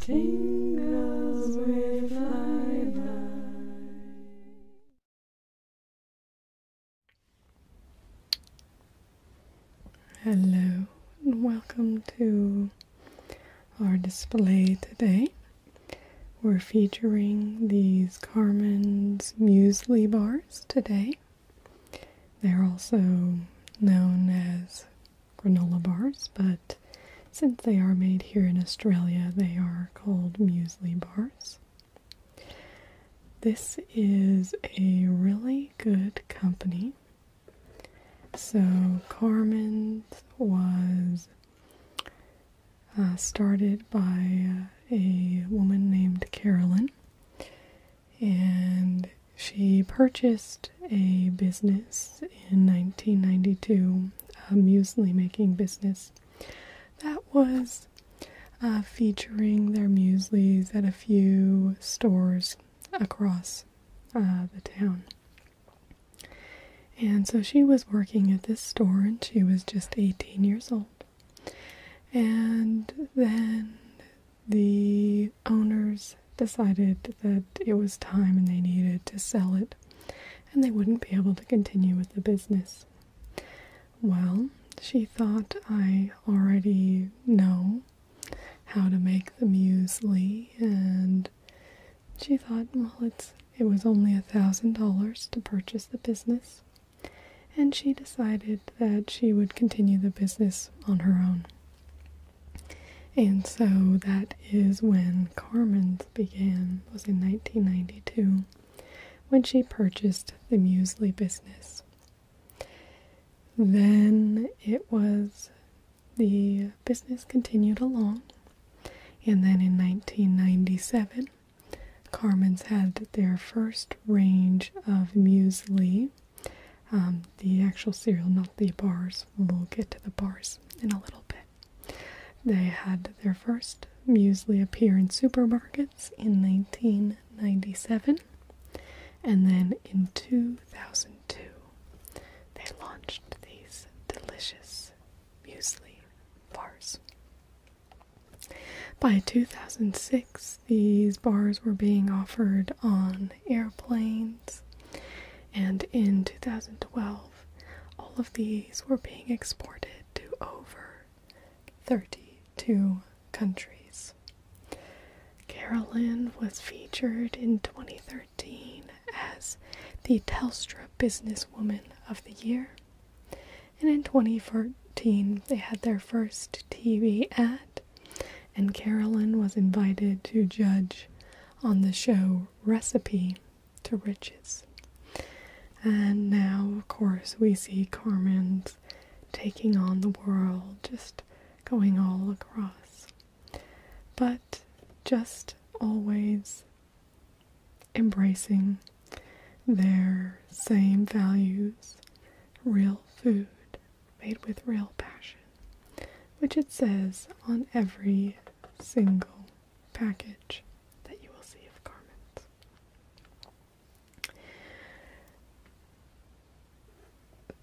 Tingles with flyby. Hello and welcome to our display today. We're featuring these Carmen's muesli bars today. They're also known as granola bars, but since they are made here in Australia, they are called muesli bars. This is a really good company. So Carmen's was started by a woman named Carolyn, and she purchased a business in 1992, a muesli making business that was featuring their mueslis at a few stores across the town. And so she was working at this store and she was just 18 years old. And then the owners decided that it was time and they needed to sell it and they wouldn't be able to continue with the business. Well, she thought, I already know how to make the muesli, and she thought, well, it was only $1,000 to purchase the business, and she decided that she would continue the business on her own. And so that is when Carmen's began, was in 1992, when she purchased the muesli business. Then the business continued along, and then in 1997, Carmen's had their first range of muesli, the actual cereal, not the bars. We'll get to the bars in a little bit. They had their first muesli appear in supermarkets in 1997, and then in 2002, they launched these delicious muesli bars. By 2006, these bars were being offered on airplanes, and in 2012, all of these were being exported to over 32 countries. Carolyn was featured in 2013 as the Telstra Businesswoman of the Year, and in 2014 they had their first TV ad, and Carolyn was invited to judge on the show Recipe to Riches. And now, of course, we see Carmen's taking on the world, just going all across, but just always embracing their same values, real food made with real passion, which it says on every single package that you will see of Carmen's.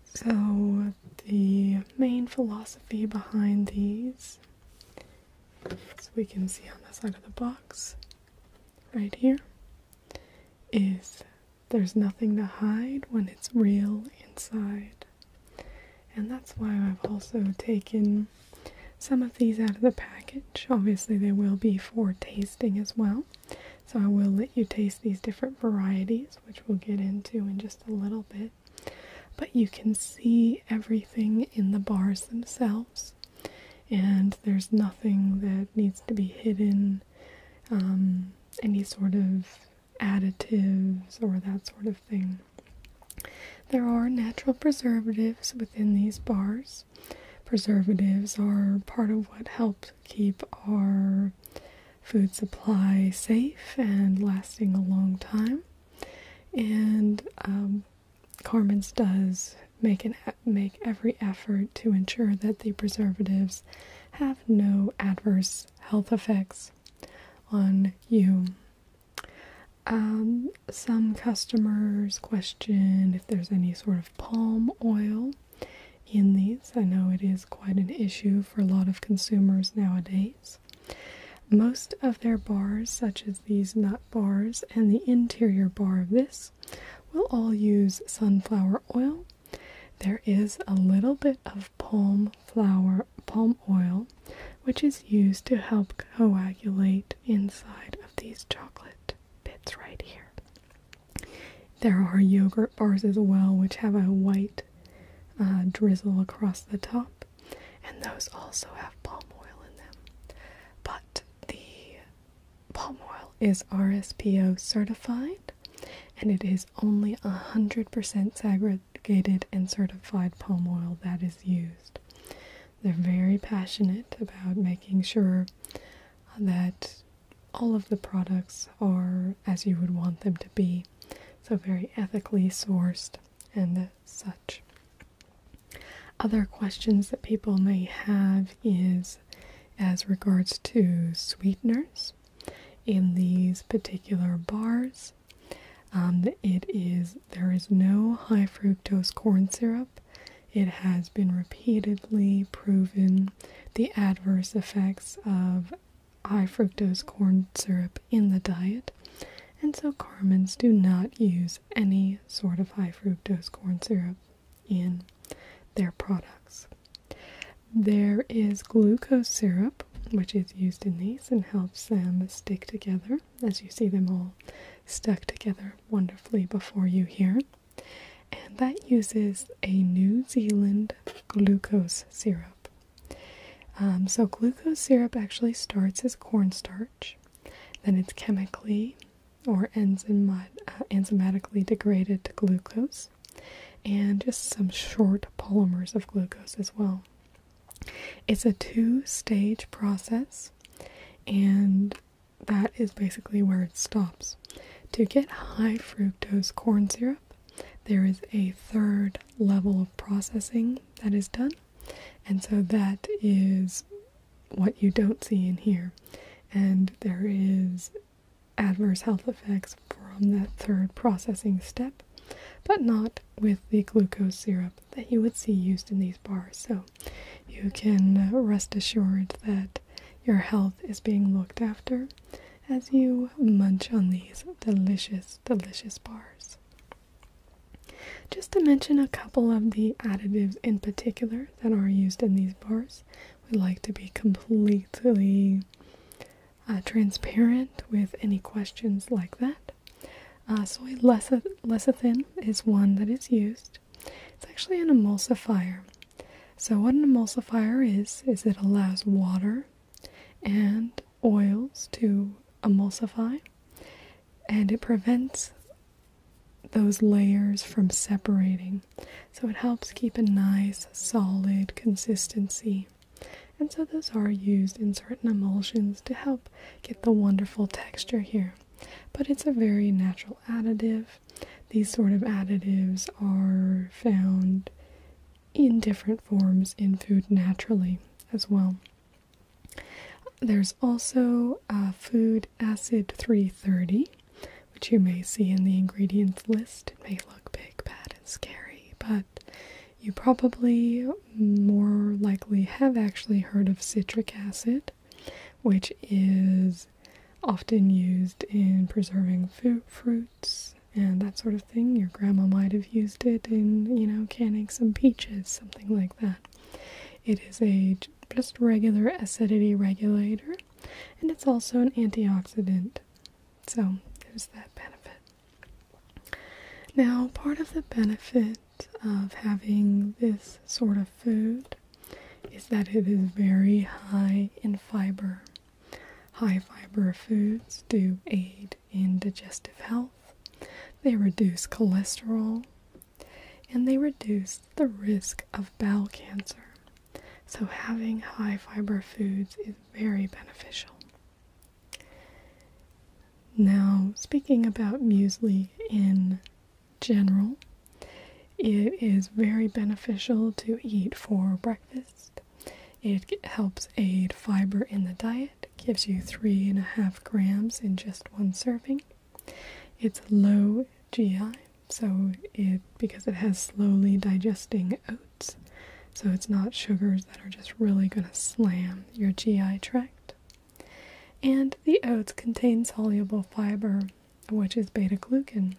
So the main philosophy behind these, as we can see on the side of the box right here, is there's nothing to hide when it's real inside. And that's why I've also taken some of these out of the package. Obviously they will be for tasting as well, so I will let you taste these different varieties, which we'll get into in just a little bit. But you can see everything in the bars themselves, and there's nothing that needs to be hidden, any sort of additives or that sort of thing. There are natural preservatives within these bars. Preservatives are part of what helps keep our food supply safe and lasting a long time. And Carmen's does make every effort to ensure that the preservatives have no adverse health effects on you. Some customers question if there's any sort of palm oil in these. I know it is quite an issue for a lot of consumers nowadays. most of their bars, such as these nut bars and the interior bar of this, will all use sunflower oil. There is a little bit of palm oil, which is used to help coagulate inside of these chocolate bits right here. There are yogurt bars as well, which have a white drizzle across the top, and those also have palm oil in them. But the palm oil is RSPO certified, and it is only 100% segregated and certified palm oil that is used. They're very passionate about making sure that all of the products are as you would want them to be, so very ethically sourced and such. Other questions that people may have is as regards to sweeteners in these particular bars. There is no high fructose corn syrup. It has been repeatedly proven the adverse effects of high fructose corn syrup in the diet, and so Carmen's do not use any sort of high fructose corn syrup in their products. There is glucose syrup, which is used in these and helps them stick together, as you see them all stuck together wonderfully before you here. And that uses a New Zealand glucose syrup. So glucose syrup actually starts as cornstarch, then it's chemically or enzymatically degraded to glucose, and just some short polymers of glucose as well. It's a 2-stage process, and that is basically where it stops. To get high fructose corn syrup, there is a 3rd level of processing that is done, and so that is what you don't see in here. And there is adverse health effects from that 3rd processing step, but not with the glucose syrup that you would see used in these bars. So you can rest assured that your health is being looked after as you munch on these delicious, delicious bars. Just to mention a couple of the additives in particular that are used in these bars, we like to be completely transparent with any questions like that. Soy lecithin is one that is used. It's actually an emulsifier. So what an emulsifier is it allows water and oils to emulsify, and it prevents those layers from separating. So it helps keep a nice solid consistency. And so those are used in certain emulsions to help get the wonderful texture here. But it's a very natural additive. These sort of additives are found in different forms in food naturally as well. There's also food acid 330, which you may see in the ingredients list. It may look big, bad, and scary, but you probably more likely have actually heard of citric acid, which is often used in preserving fruits and that sort of thing. Your grandma might have used it in, canning some peaches, something like that. It is a just regular acidity regulator, and it's also an antioxidant. So there's that benefit. Now, part of the benefit of having this sort of food is that it is very high in fiber. High fiber foods do aid in digestive health. They reduce cholesterol, and they reduce the risk of bowel cancer. So having high fiber foods is very beneficial. Now, speaking about muesli in general, it is very beneficial to eat for breakfast. It helps aid fiber in the diet, gives you 3.5 grams in just one serving. It's low GI, because it has slowly digesting oats, so it's not sugars that are just really going to slam your GI tract. And the oats contain soluble fiber, which is beta-glucan,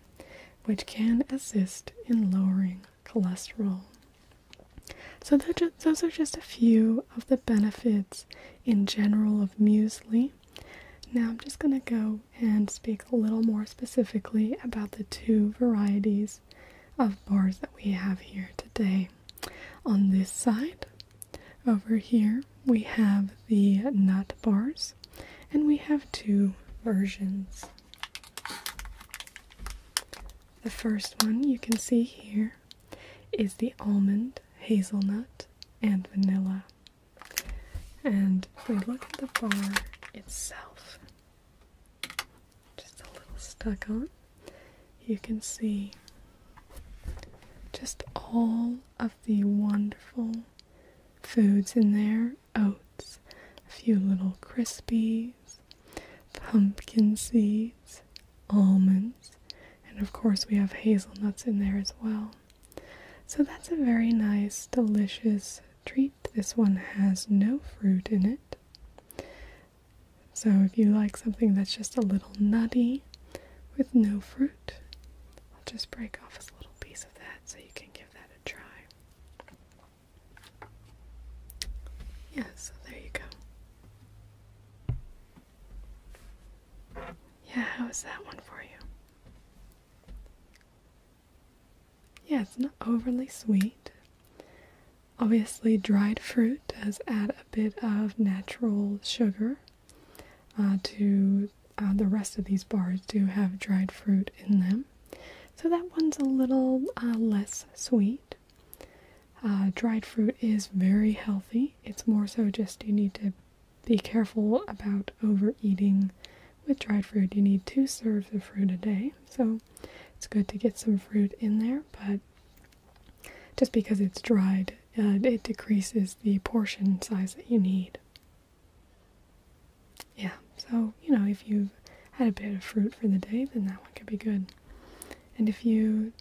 which can assist in lowering cholesterol. So those are just a few of the benefits in general of muesli. Now I'm just going to go and speak a little more specifically about the two varieties of bars that we have here today. On this side, over here, we have the nut bars, and we have two versions. The first one you can see here is the almond, hazelnut, and vanilla. And if we look at the bar itself, just a little stuck on, you can see just all of the wonderful foods in there. Oats, a few little crispies, pumpkin seeds, almonds, and of course we have hazelnuts in there as well. So that's a very nice, delicious treat. This one has no fruit in it. So if you like something that's just a little nutty with no fruit, I'll just break off a little piece of that so you can give that a try. Yeah, so there you go. Yeah, how is that one for you? Yeah, it's not overly sweet. Obviously, dried fruit does add a bit of natural sugar to the rest of these bars do have dried fruit in them. So that one's a little less sweet. Dried fruit is very healthy. It's more so just you need to be careful about overeating with dried fruit. You need 2 serves of fruit a day. So it's good to get some fruit in there, but just because it's dried, it decreases the portion size that you need. Yeah, so, if you've had a bit of fruit for the day, then that one could be good. And if you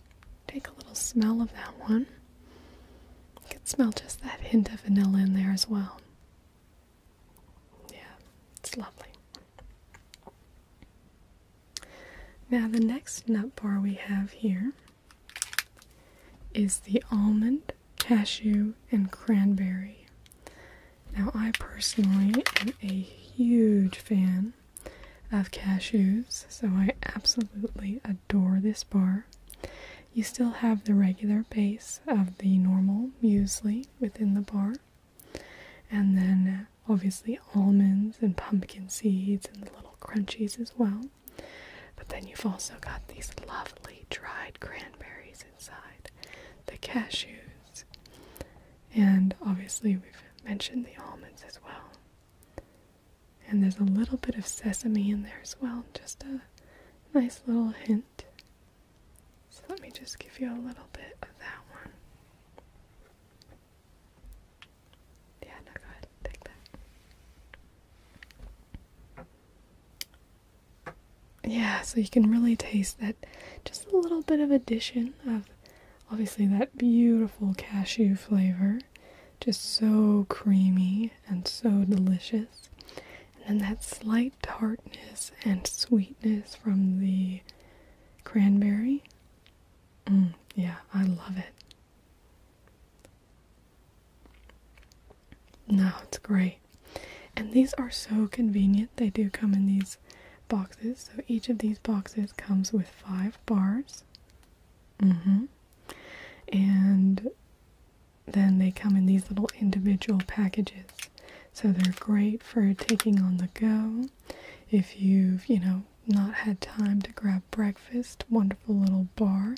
take a little smell of that one, you can smell just that hint of vanilla in there as well. Yeah, it's lovely. Now the next nut bar we have here is the almond, cashew, and cranberry. Now I personally am a huge fan of cashews, so I absolutely adore this bar. You still have the regular base of the normal muesli within the bar, and then obviously almonds and pumpkin seeds and the little crunchies as well. But then you've also got these lovely dried cranberries inside, the cashews, and obviously we've mentioned the almonds as well. And there's a little bit of sesame in there as well, just a nice little hint. So let me just give you a little bit of that one. Yeah, no, go ahead, take that. Yeah, so you can really taste that, just a little bit of addition of obviously that beautiful cashew flavor, just so creamy and so delicious. And that slight tartness and sweetness from the cranberry. Yeah, I love it. No, it's great. And these are so convenient. They do come in these boxes. So each of these boxes comes with 5 bars. And then they come in these little individual packages. So they're great for taking on the go. If you've, not had time to grab breakfast, wonderful little bar.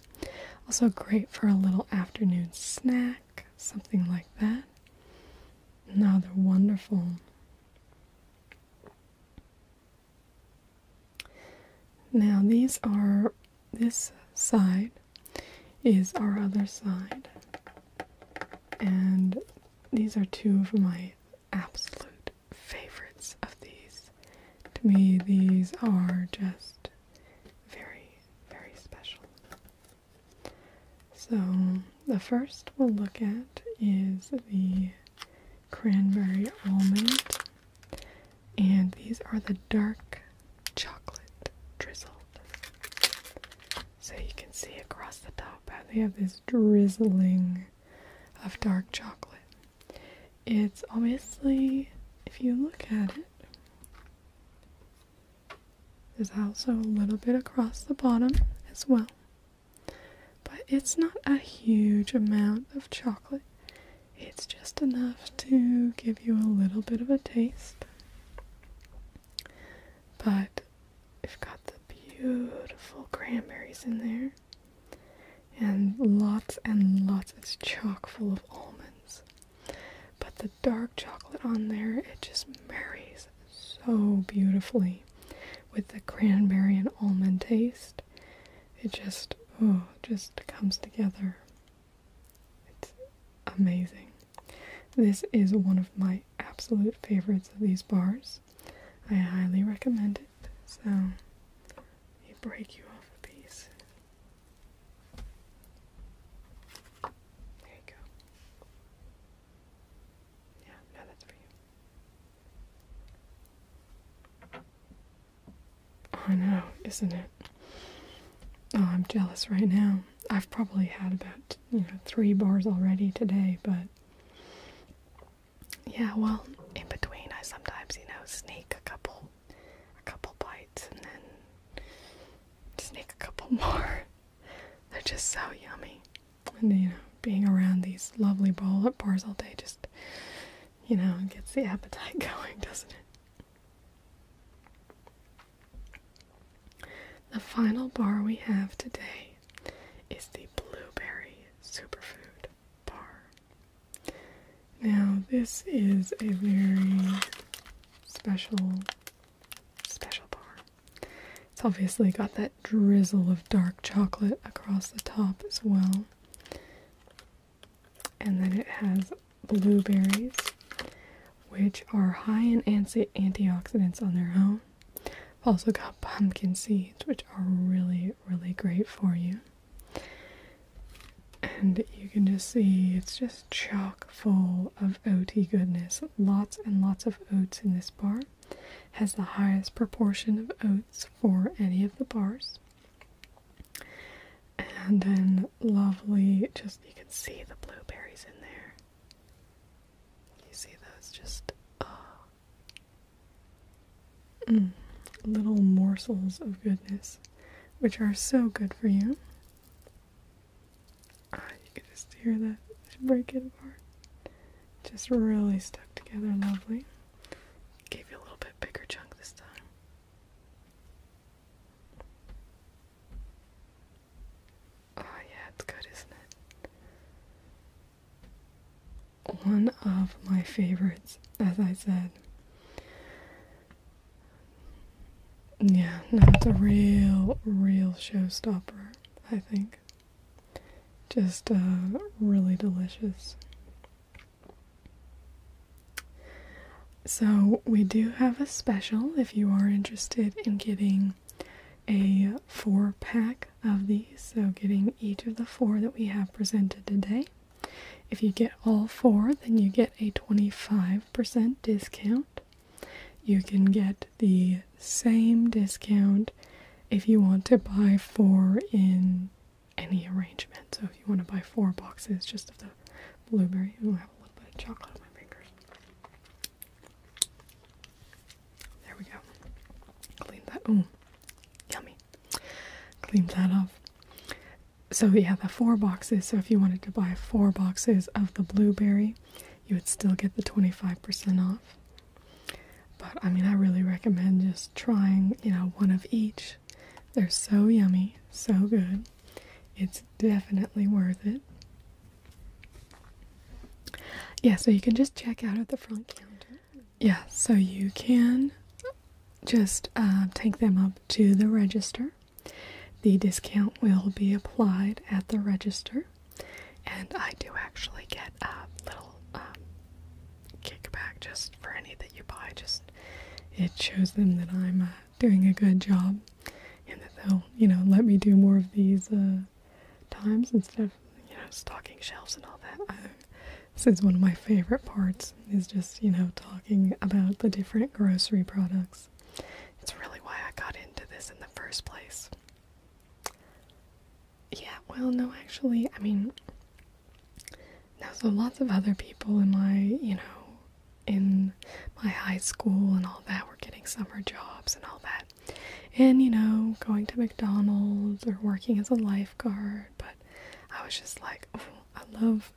Also great for a little afternoon snack, something like that. No, they're wonderful. Now this side is our other side. And these are 2 of my absolute favorites of these. To me, these are just very, very special. So, the first we'll look at is the cranberry almond. And these are the dark chocolate drizzled. So you can see across the top how they have this drizzling of dark chocolate. It's obviously, if you look at it, there's also a little bit across the bottom as well. But it's not a huge amount of chocolate. It's just enough to give you a little bit of a taste. But you've got the beautiful cranberries in there. And lots, it's chock full of almonds. But the dark chocolate on there, it just marries so beautifully with the cranberry and almond taste. It just comes together. It's amazing. This is one of my absolute favorites of these bars. I highly recommend it. So, let me break you off a piece. There you go. Yeah, no, that's for you. I know, isn't it? Oh, I'm jealous right now. I've probably had about, 3 bars already today, but yeah, well, in between I sometimes, sneak a couple bites and then sneak a couple more. They're just so yummy. And, being around these lovely bars all day just, gets the appetite going, doesn't it? The final bar we have today is the blueberry superfood bar. Now, this is a very special bar. It's obviously got that drizzle of dark chocolate across the top as well. And then it has blueberries, which are high in antioxidants on their own. Also got pumpkin seeds, which are really, really great for you. And you can just see it's just chock full of oaty goodness. Lots and lots of oats in this bar. Has the highest proportion of oats for any of the bars. And then lovely, just you can see the blueberries in there. You see those just, little morsels of goodness, which are so good for you. You can just hear that break it apart. Just really stuck together lovely. Gave you a little bit bigger chunk this time. Oh yeah, it's good, isn't it? One of my favorites, as I said. Yeah, no, it's a real showstopper, I think. Just really delicious. So we do have a special if you are interested in getting a 4-pack of these. So getting each of the 4 that we have presented today. If you get all 4, then you get a 25% discount. You can get the same discount if you want to buy 4 in any arrangement. So if you want to buy 4 boxes just of the blueberry, I'll have a little bit of chocolate on my fingers. There we go. Clean that. Oh, yummy. Clean that off. So yeah, the 4 boxes. So if you wanted to buy 4 boxes of the blueberry, you would still get the 25% off. But I mean, I really recommend just trying, one of each. They're so yummy, so good. It's definitely worth it. Yeah, so you can just check out at the front counter. Yeah, so you can just take them up to the register. The discount will be applied at the register. And I do actually get a little kickback just for any that you buy. Just it shows them that I'm doing a good job and that they'll, let me do more of these times instead of, stocking shelves and all that. This is one of my favorite parts, is just, you know, talking about the different grocery products. It's really why I got into this in the first place. Yeah, well, no, actually, I mean, no, so lots of other people in my, you know, in my high school and all that were getting summer jobs and all that. And, you know, going to McDonald's or working as a lifeguard. But I was just like, oh, I love,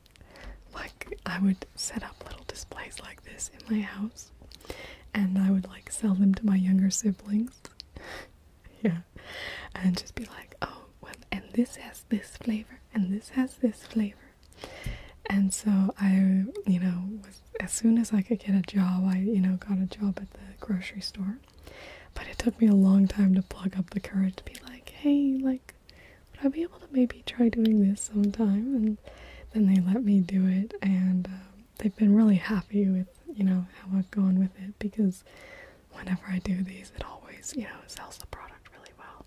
like, I would set up little displays like this in my house. And I would, like, sell them to my younger siblings. Yeah. And just be like, oh, well, and this has this flavor, and this has this flavor. And so I, you know, as soon as I could get a job, I, you know, got a job at the grocery store. But it took me a long time to plug up the courage to be like, hey, like, would I be able to maybe try doing this sometime? And then they let me do it, and they've been really happy with, you know, how I've gone with it, because whenever I do these, it always, you know, sells the product really well.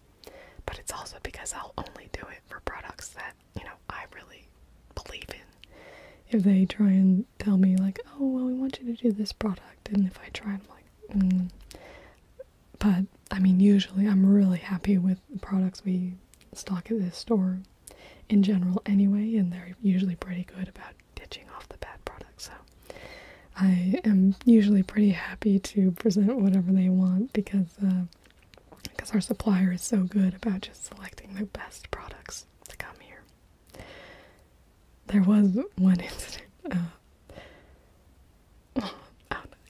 But it's also because I'll only do it for products that, you know, I really believe in. If they try and tell me, like, oh, well, we want you to do this product, and if I try, I'm like, But, I mean, usually I'm really happy with the products we stock at this store in general anyway, and they're usually pretty good about ditching off the bad products, so I am usually pretty happy to present whatever they want, because our supplier is so good about just selecting the best products to come here. There was one incident.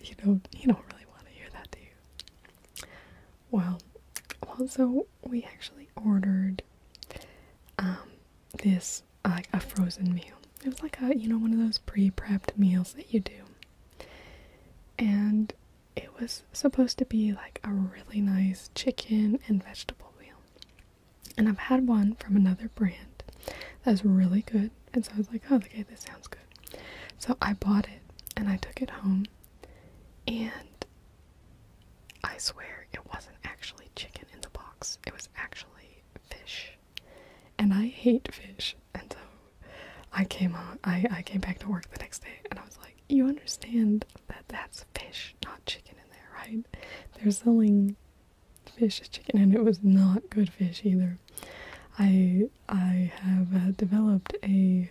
You don't really want to hear that, do you? Well, so we actually ordered this, like, a frozen meal. It was like a, you know, one of those pre-prepped meals that you do. And it was supposed to be like a really nice chicken and vegetable meal. And I've had one from another brand that's really good. And so I was like, oh, okay, this sounds good. So I bought it and I took it home, and I swear it wasn't actually chicken in the box. It was actually fish. And I hate fish. And so I came back to work the next day, and I was like, you understand that that's fish, not chicken in there, right? They're selling fish as chicken, and it was not good fish either. I have developed an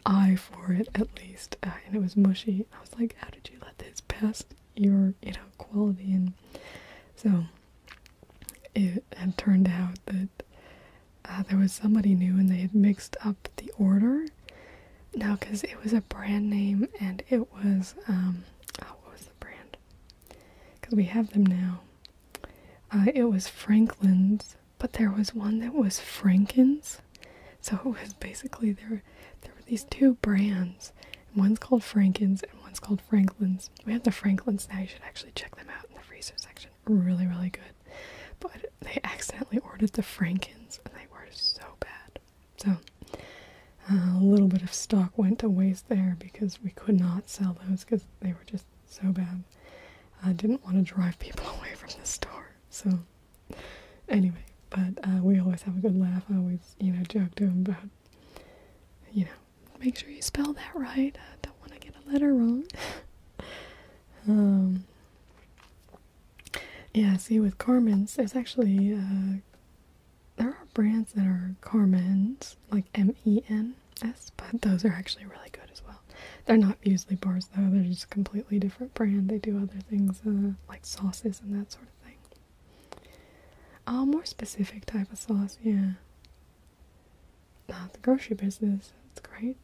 eye for it, at least, and it was mushy. I was like, how did you let this past your, you know, quality? And so it had turned out that there was somebody new, and they had mixed up the order. No, because it was a brand name, and it was, what was the brand? Because we have them now. It was Franklin's, but there was one that was Franken's. So it was basically, there were these two brands. One's called Franken's, and one's called Franklin's. We have the Franklin's now. You should actually check them out in the freezer section. Really, really good. But they accidentally ordered the Franken's, and they were so bad. So a little bit of stock went to waste there, because we could not sell those because they were just so bad. I didn't want to drive people away from the store. So anyway, but we always have a good laugh. I always, you know, joke to him about, you know, make sure you spell that right. I don't want to get a letter wrong. Yeah, see, with Carmen's, there's actually, there are brands that are Carmen's, like M-E-N-S, but those are actually really good as well. They're not muesli bars, though. They're just a completely different brand. They do other things, like sauces and that sort of thing. More specific type of sauce, yeah. The grocery business, it's great.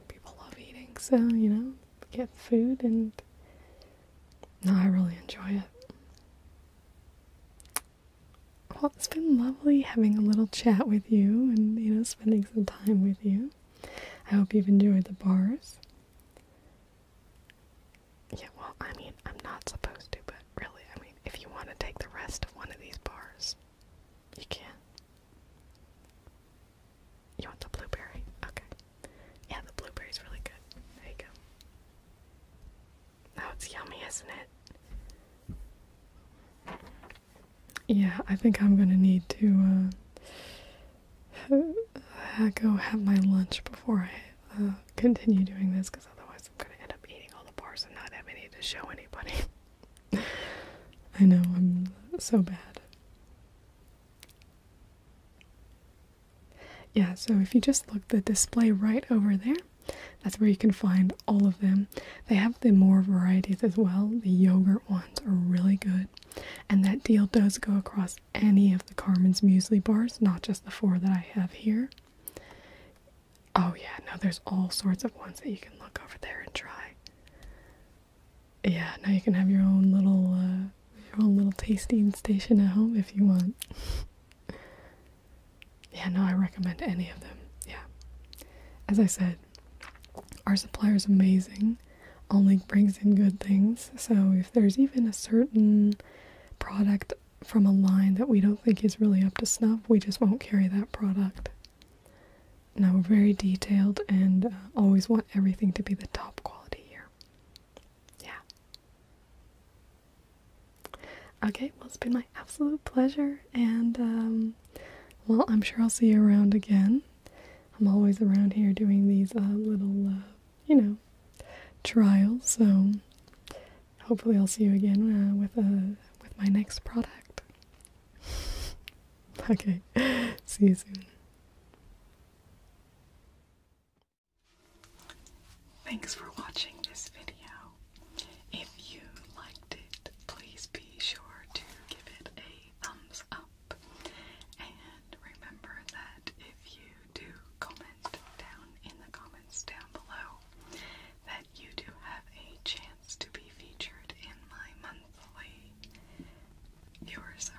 People love eating, so, you know, get food, and no, I really enjoy it. Well, it's been lovely having a little chat with you and, you know, spending some time with you. I hope you've enjoyed the bars. Yeah, well, I mean, I'm not supposed to, but really, I mean, if you want to take the rest of one of these bars, you can. You want the blueberry? Okay. Yeah, the blueberry's really good. There you go. Oh, it's yummy, isn't it? Yeah, I think I'm gonna need to go have my lunch before I continue doing this, because otherwise show anybody. I know, I'm so bad. Yeah, so if you just look at the display right over there, that's where you can find all of them. They have the more varieties as well. The yogurt ones are really good. And that deal does go across any of the Carmen's muesli bars, not just the 4 that I have here. Oh yeah, no, there's all sorts of ones that you can look over there and try. Yeah, now you can have your own little tasting station at home if you want. Yeah, no, I recommend any of them. Yeah. As I said, our supplier is amazing. Only brings in good things. So if there's even a certain product from a line that we don't think is really up to snuff, we just won't carry that product. Now, we're very detailed and always want everything to be the top quality here. Yeah. Okay, well, it's been my absolute pleasure, and well, I'm sure I'll see you around again. I'm always around here doing these little, trials, so hopefully I'll see you again with my next product. Okay, see you soon. Thanks for watching this video. If you liked it, please be sure to give it a thumbs up. And remember that if you do comment down in the comments down below, that you do have a chance to be featured in my monthly viewers